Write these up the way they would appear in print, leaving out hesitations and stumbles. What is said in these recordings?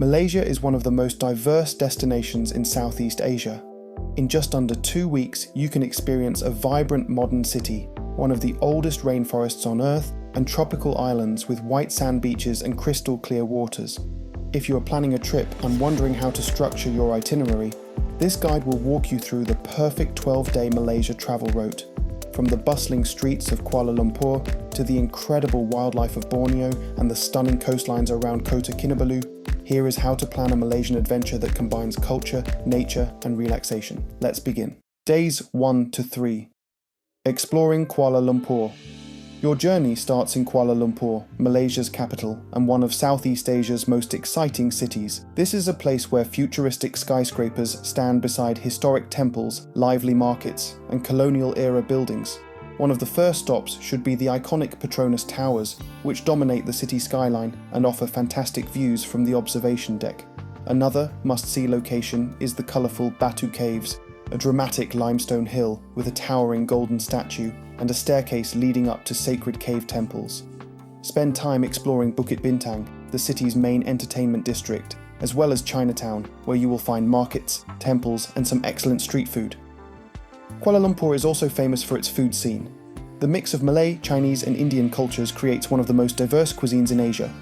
Malaysia is one of the most diverse destinations in Southeast Asia. In just under 2 weeks, you can experience a vibrant modern city, one of the oldest rainforests on Earth, and tropical islands with white sand beaches and crystal clear waters. If you are planning a trip and wondering how to structure your itinerary, this guide will walk you through the perfect 12-day Malaysia travel route. From the bustling streets of Kuala Lumpur to the incredible wildlife of Borneo and the stunning coastlines around Kota Kinabalu, here is how to plan a Malaysian adventure that combines culture, nature, and relaxation. Let's begin. Days 1 to 3. Exploring Kuala Lumpur. Your journey starts in Kuala Lumpur, Malaysia's capital, and one of Southeast Asia's most exciting cities. This is a place where futuristic skyscrapers stand beside historic temples, lively markets, and colonial-era buildings. One of the first stops should be the iconic Petronas Towers, which dominate the city skyline and offer fantastic views from the observation deck. Another must-see location is the colourful Batu Caves, a dramatic limestone hill with a towering golden statue and a staircase leading up to sacred cave temples. Spend time exploring Bukit Bintang, the city's main entertainment district, as well as Chinatown, where you will find markets, temples, and some excellent street food. Kuala Lumpur is also famous for its food scene. The mix of Malay, Chinese, and Indian cultures creates one of the most diverse cuisines in Asia.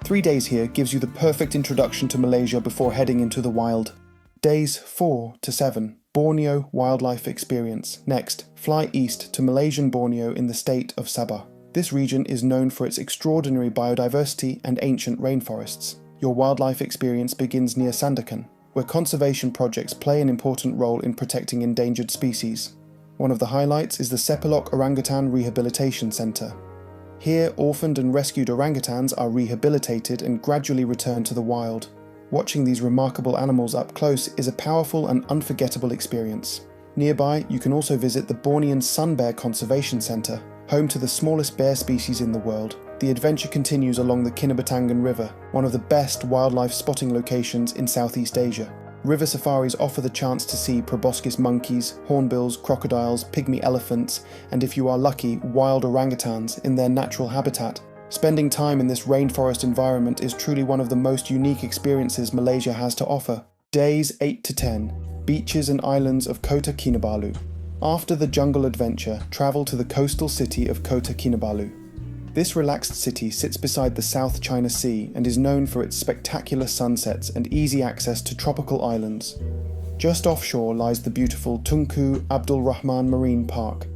3 days here gives you the perfect introduction to Malaysia before heading into the wild. Days 4 to 7. Borneo Wildlife Experience. Next, fly east to Malaysian Borneo in the state of Sabah. This region is known for its extraordinary biodiversity and ancient rainforests. Your wildlife experience begins near Sandakan, where conservation projects play an important role in protecting endangered species. One of the highlights is the Sepilok Orangutan Rehabilitation Centre. Here, orphaned and rescued orangutans are rehabilitated and gradually returned to the wild. Watching these remarkable animals up close is a powerful and unforgettable experience. Nearby, you can also visit the Bornean Sun Bear Conservation Centre, home to the smallest bear species in the world. The adventure continues along the Kinabatangan River, one of the best wildlife spotting locations in Southeast Asia. River safaris offer the chance to see proboscis monkeys, hornbills, crocodiles, pygmy elephants, and if you are lucky, wild orangutans in their natural habitat. Spending time in this rainforest environment is truly one of the most unique experiences Malaysia has to offer. Days 8 to 10. Beaches and islands of Kota Kinabalu. After the jungle adventure, travel to the coastal city of Kota Kinabalu. This relaxed city sits beside the South China Sea and is known for its spectacular sunsets and easy access to tropical islands. Just offshore lies the beautiful Tunku Abdul Rahman Marine Park.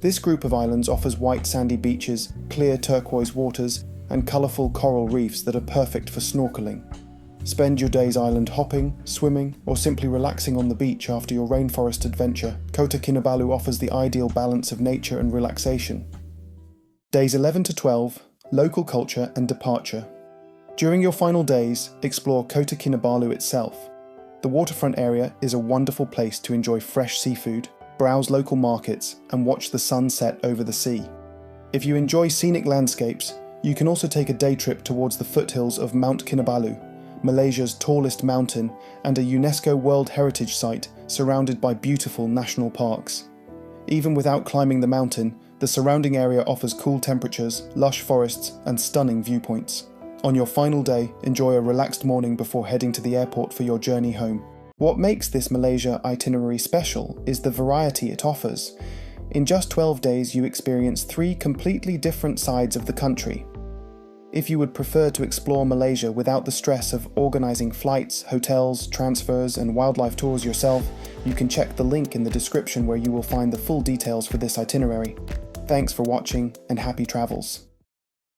This group of islands offers white sandy beaches, clear turquoise waters, and colourful coral reefs that are perfect for snorkeling. Spend your days island hopping, swimming, or simply relaxing on the beach after your rainforest adventure. Kota Kinabalu offers the ideal balance of nature and relaxation. Days 11 to 12. Local culture and departure. During your final days, explore Kota Kinabalu itself. The waterfront area is a wonderful place to enjoy fresh seafood, browse local markets, and watch the sun set over the sea. If you enjoy scenic landscapes, you can also take a day trip towards the foothills of Mount Kinabalu, Malaysia's tallest mountain and a UNESCO World Heritage Site surrounded by beautiful national parks. Even without climbing the mountain, the surrounding area offers cool temperatures, lush forests, and stunning viewpoints. On your final day, enjoy a relaxed morning before heading to the airport for your journey home. What makes this Malaysia itinerary special is the variety it offers. In just 12 days, you experience 3 completely different sides of the country. If you would prefer to explore Malaysia without the stress of organising flights, hotels, transfers, and wildlife tours yourself, you can check the link in the description where you will find the full details for this itinerary. Thanks for watching and happy travels.